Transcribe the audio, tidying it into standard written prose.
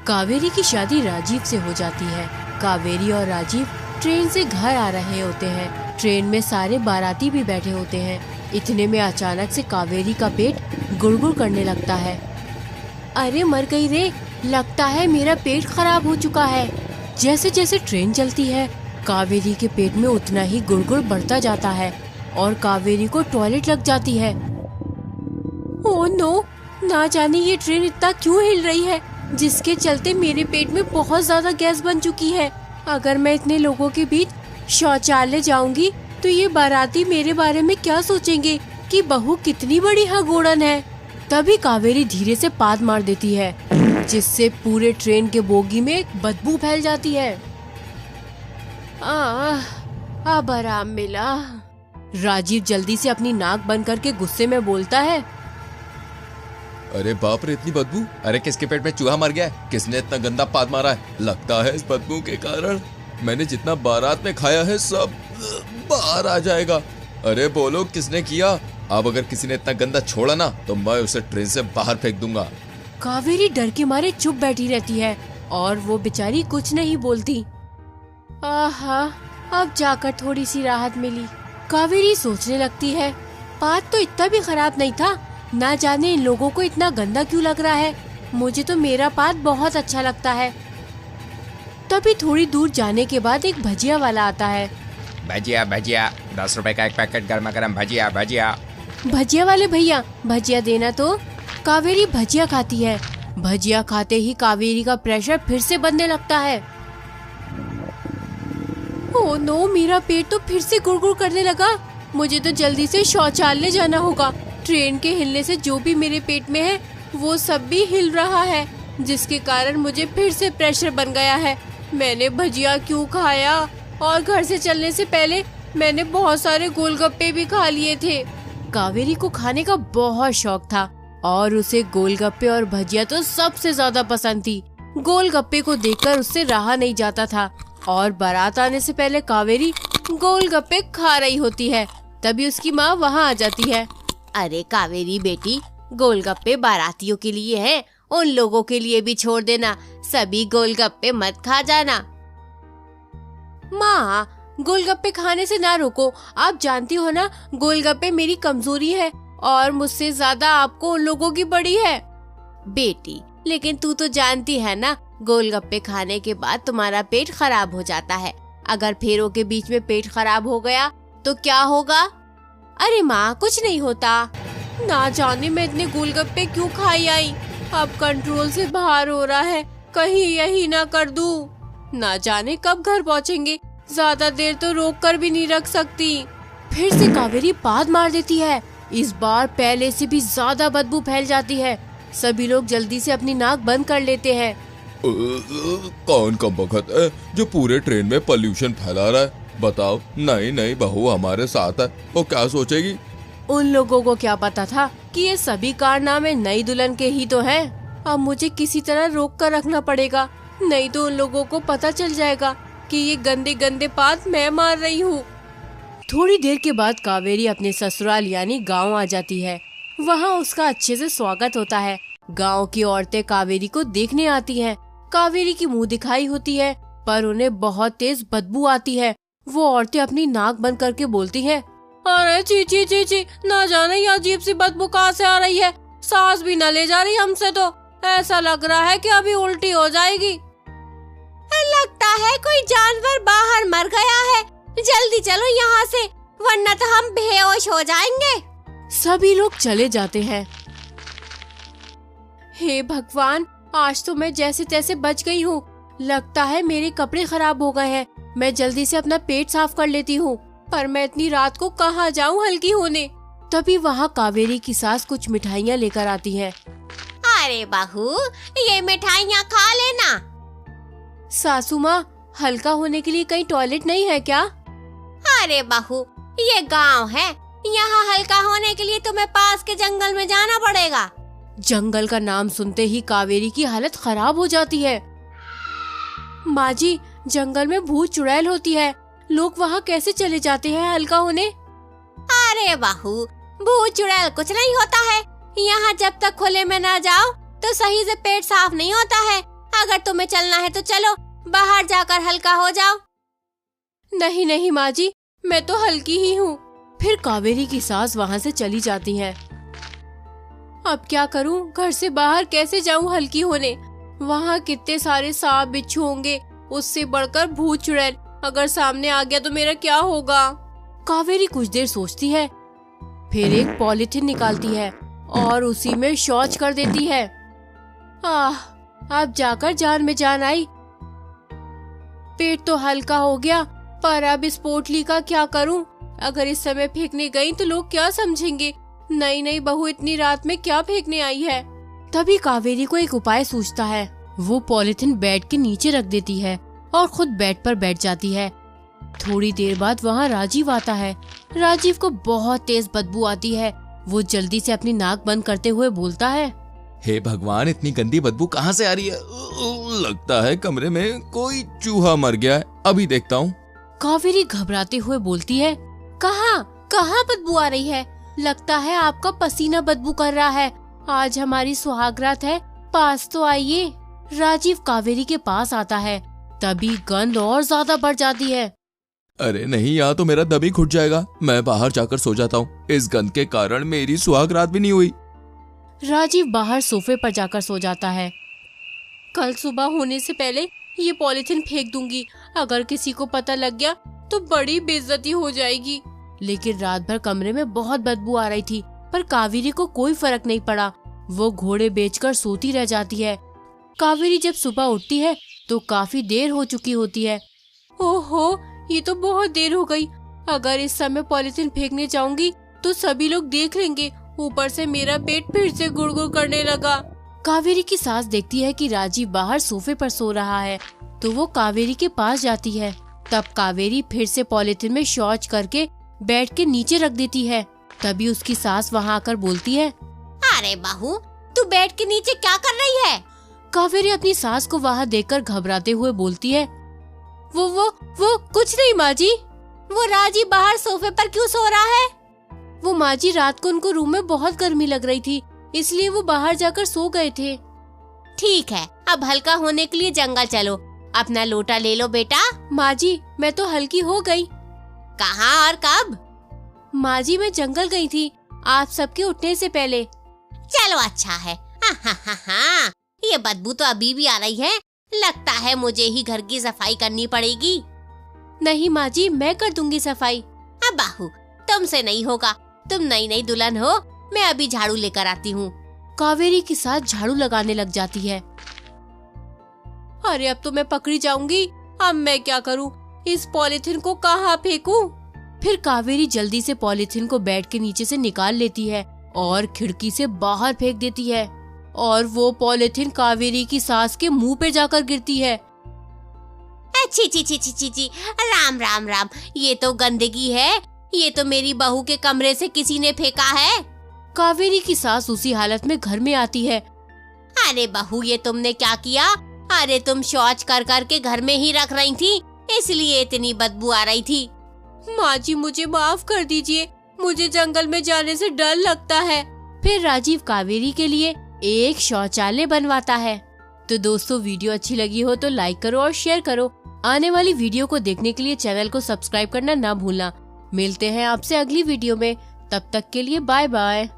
कावेरी की शादी राजीव से हो जाती है। कावेरी और राजीव ट्रेन से घर आ रहे होते हैं। ट्रेन में सारे बाराती भी बैठे होते हैं। इतने में अचानक से कावेरी का पेट गुड़गुड़ करने लगता है। अरे मर गई रे, लगता है मेरा पेट खराब हो चुका है। जैसे जैसे ट्रेन चलती है कावेरी के पेट में उतना ही गुड़गुड़ बढ़ता जाता है और कावेरी को टॉयलेट लग जाती है। ओह नो, ना जाने ये ट्रेन इतना क्यों हिल रही है जिसके चलते मेरे पेट में बहुत ज्यादा गैस बन चुकी है। अगर मैं इतने लोगों के बीच शौचालय जाऊंगी तो ये बाराती मेरे बारे में क्या सोचेंगे कि बहू कितनी बड़ी हगोड़न है। तभी कावेरी धीरे से पाद मार देती है जिससे पूरे ट्रेन के बोगी में बदबू फैल जाती है। अब आराम मिला। राजीव जल्दी से अपनी नाक बंद करके गुस्से में बोलता है, अरे बाप रे, इतनी बदबू! अरे किसके पेट में चूहा मर गया है? किसने इतना गंदा पाद मारा है? लगता है इस बदबू के कारण मैंने जितना बारात में खाया है सब बाहर आ जाएगा। अरे बोलो, किसने किया? अब अगर किसी ने इतना गंदा छोड़ा ना तो मैं उसे ट्रेन से बाहर फेंक दूंगा। कावेरी डर के मारे चुप बैठी रहती है और वो बेचारी कुछ नहीं बोलती। आहा, अब जाकर थोड़ी सी राहत मिली। कावेरी सोचने लगती है, पाद तो इतना भी खराब नहीं था, ना जाने इन लोगों को इतना गंदा क्यों लग रहा है। मुझे तो मेरा पाद बहुत अच्छा लगता है। तभी थोड़ी दूर जाने के बाद एक भजिया वाला आता है। भजिया भजिया, 10 रुपए का एक पैकेट गर्मा गर्म भजिया भजिया। भजिया वाले भैया, भजिया देना तो। कावेरी भजिया खाती है। भजिया खाते ही कावेरी का प्रेशर फिर से बढ़ने लगता है। ओह नो, मेरा पेट तो फिर से गुड़गुड़ करने लगा। मुझे तो जल्दी से शौचालय जाना होगा। ट्रेन के हिलने से जो भी मेरे पेट में है वो सब भी हिल रहा है, जिसके कारण मुझे फिर से प्रेशर बन गया है। मैंने भजिया क्यों खाया? और घर से चलने से पहले मैंने बहुत सारे गोलगप्पे भी खा लिए थे। कावेरी को खाने का बहुत शौक था और उसे गोलगप्पे और भजिया तो सबसे ज्यादा पसंद थी। गोलगप्पे को देखकर उससे रहा नहीं जाता था और बारात आने से पहले कावेरी गोलगप्पे खा रही होती है। तभी उसकी माँ वहाँ आ जाती है। अरे कावेरी बेटी, गोलगप्पे बारातियों के लिए हैं, उन लोगों के लिए भी छोड़ देना। सभी गोलगप्पे मत खा जाना। माँ, गोलगप्पे खाने से ना रोको। आप जानती हो ना, गोलगप्पे मेरी कमजोरी है और मुझसे ज्यादा आपको उन लोगों की पड़ी है। बेटी, लेकिन तू तो जानती है ना, गोलगप्पे खाने के बाद तुम्हारा पेट खराब हो जाता है। अगर फेरों के बीच में पेट खराब हो गया तो क्या होगा? अरे माँ, कुछ नहीं होता। ना जाने मैं इतने गोलगप्पे क्यों खाई आई। अब कंट्रोल से बाहर हो रहा है, कहीं यही ना कर दूं। ना जाने कब घर पहुँचेंगे। ज्यादा देर तो रोक कर भी नहीं रख सकती। फिर से कावेरी पाद मार देती है। इस बार पहले से भी ज्यादा बदबू फैल जाती है। सभी लोग जल्दी से अपनी नाक बंद कर लेते हैं। कौन कम बखत है जो पूरे ट्रेन में पोल्यूशन फैला रहा है? बताओ। नई नई बहू हमारे साथ है, वो क्या सोचेगी? उन लोगों को क्या पता था कि ये सभी कारनामे नई दुल्हन के ही तो हैं। अब मुझे किसी तरह रोक कर रखना पड़ेगा, नहीं तो उन लोगों को पता चल जाएगा कि ये गंदे गंदे पाद मैं मार रही हूँ। थोड़ी देर के बाद कावेरी अपने ससुराल यानी गांव आ जाती है। वहाँ उसका अच्छे से स्वागत होता है। गांव की औरतें कावेरी को देखने आती हैं। कावेरी की मुंह दिखाई होती है पर उन्हें बहुत तेज बदबू आती है। वो औरतें अपनी नाक बंद करके बोलती हैं, अरे ची ची ची ची, ना जाने ये अजीब सी बदबू कहाँ से आ रही है। सांस भी न ले जा रही हमसे तो। ऐसा लग रहा है कि अभी उल्टी हो जाएगी। लगता है कोई जानवर बाहर मर गया है। जल्दी चलो यहाँ से, वरना तो हम बेहोश हो जाएंगे। सभी लोग चले जाते हैं। हे भगवान, आज तो मैं जैसे तैसे बच गई हूँ। लगता है मेरे कपड़े खराब हो गए हैं। मैं जल्दी से अपना पेट साफ कर लेती हूँ, पर मैं इतनी रात को कहाँ जाऊँ हल्की होने। तभी वहाँ कावेरी की सास कुछ मिठाइयाँ लेकर आती है। अरे बहू, ये मिठाइयाँ खा लेना। सासू माँ, हल्का होने के लिए कहीं टॉयलेट नहीं है क्या? अरे बहू, ये गांव है, यहाँ हल्का होने के लिए तुम्हें पास के जंगल में जाना पड़ेगा। जंगल का नाम सुनते ही कावेरी की हालत खराब हो जाती है। माँ जी, जंगल में भूत चुड़ैल होती है, लोग वहाँ कैसे चले जाते हैं हल्का होने? अरे बहू, भूत चुड़ैल कुछ नहीं होता है। यहाँ जब तक खुले में ना जाओ तो सही से पेट साफ नहीं होता है। अगर तुम्हें चलना है तो चलो, बाहर जाकर हल्का हो जाओ। नहीं नहीं माँ जी, मैं तो हल्की ही हूँ। फिर कावेरी की सास वहाँ से चली जाती है। अब क्या करूँ, घर से बाहर कैसे जाऊँ हल्की होने? वहाँ कितने सारे सांप बिच्छू होंगे, उससे बढ़कर भूत चुड़ैल अगर सामने आ गया तो मेरा क्या होगा? कावेरी कुछ देर सोचती है, फिर एक पॉलिथीन निकालती है और उसी में शौच कर देती है। अब जाकर जान में जान आई। पेट तो हल्का हो गया, पर अब इस पोटली का क्या करूं? अगर इस समय फेंकने गई तो लोग क्या समझेंगे? नई नई बहू इतनी रात में क्या फेंकने आई है? तभी कावेरी को एक उपाय सूझता है। वो पॉलिथीन बेड के नीचे रख देती है और खुद बेड पर बैठ जाती है। थोड़ी देर बाद वहाँ राजीव आता है। राजीव को बहुत तेज बदबू आती है। वो जल्दी से अपनी नाक बंद करते हुए बोलता है, हे भगवान, इतनी गंदी बदबू कहाँ से आ रही है? लगता है कमरे में कोई चूहा मर गया है, अभी देखता हूँ। कावेरी घबराते हुए बोलती है, कहाँ बदबू आ रही है? लगता है आपका पसीना बदबू कर रहा है। आज हमारी सुहागरात है, पास तो आइए। राजीव कावेरी के पास आता है, तभी गंध और ज्यादा बढ़ जाती है। अरे नहीं, यहाँ तो मेरा दम ही घुट जाएगा। मैं बाहर जाकर सो जाता हूँ, इस गंध के कारण मेरी सुहागरात भी नहीं हुई। राजीव बाहर सोफे पर जाकर सो जाता है। कल सुबह होने से पहले ये पॉलिथीन फेंक दूंगी, अगर किसी को पता लग गया तो बड़ी बेइज्जती हो जाएगी। लेकिन रात भर कमरे में बहुत बदबू आ रही थी, पर कावेरी को कोई फर्क नहीं पड़ा। वो घोड़े बेचकर सोती रह जाती है। कावेरी जब सुबह उठती है तो काफी देर हो चुकी होती है। ओहो, ये तो बहुत देर हो गई। अगर इस समय पॉलिथीन फेंकने जाऊंगी तो सभी लोग देख लेंगे। ऊपर से मेरा पेट फिर से गुड़गुड़ करने लगा। कावेरी की सास देखती है कि राजीव बाहर सोफे पर सो रहा है, तो वो कावेरी के पास जाती है। तब कावेरी फिर से पॉलिथीन में शौच करके बेड के नीचे रख देती है। तभी उसकी सास वहाँ आकर बोलती है, अरे बहू, तू बेड के नीचे क्या कर रही है? कावेरी अपनी सास को वहाँ देखकर घबराते हुए बोलती है, वो कुछ नहीं माँ जी। वो राजीव बाहर सोफे पर क्यों सो रहा है? वो माँ जी, रात को उनको रूम में बहुत गर्मी लग रही थी, इसलिए वो बाहर जाकर सो गए थे। ठीक है, अब हल्का होने के लिए जंगल चलो। अपना लोटा ले लो बेटा। माँ जी, मैं तो हल्की हो गई। कहाँ और कब? माँ जी, मैं जंगल गई थी, आप सबके उठने से पहले। चलो अच्छा है। हाँ, ये बदबू तो अभी भी आ रही है। लगता है मुझे ही घर की सफाई करनी पड़ेगी। नहीं माँ जी, मैं कर दूंगी सफाई। अब बहू, तुमसे नहीं होगा, तुम नई नई दुल्हन हो। मैं अभी झाड़ू लेकर आती हूँ। कावेरी के साथ झाड़ू लगाने लग जाती है। अरे अब तो मैं पकड़ी जाऊंगी। अब मैं क्या करूँ? इस पॉलिथीन को कहाँ फेंकूं? फिर कावेरी जल्दी से पॉलिथीन को बेड के नीचे से निकाल लेती है और खिड़की से बाहर फेंक देती है, और वो पॉलिथीन कावेरी की सास के मुंह पे जाकर गिरती है। ची ची ची ची ची ची, राम राम राम, ये तो गंदगी है। ये तो मेरी बहू के कमरे से किसी ने फेंका है। कावेरी की सास उसी हालत में घर में आती है। अरे बहू, ये तुमने क्या किया? अरे तुम शौच कर कर के घर में ही रख रही थी, इसलिए इतनी बदबू आ रही थी। माँ जी, मुझे माफ कर दीजिए, मुझे जंगल में जाने से डर लगता है। फिर राजीव कावेरी के लिए एक शौचालय बनवाता है। तो दोस्तों, वीडियो अच्छी लगी हो तो लाइक करो और शेयर करो। आने वाली वीडियो को देखने के लिए चैनल को सब्सक्राइब करना ना भूलना। मिलते हैं आपसे अगली वीडियो में, तब तक के लिए बाय बाय।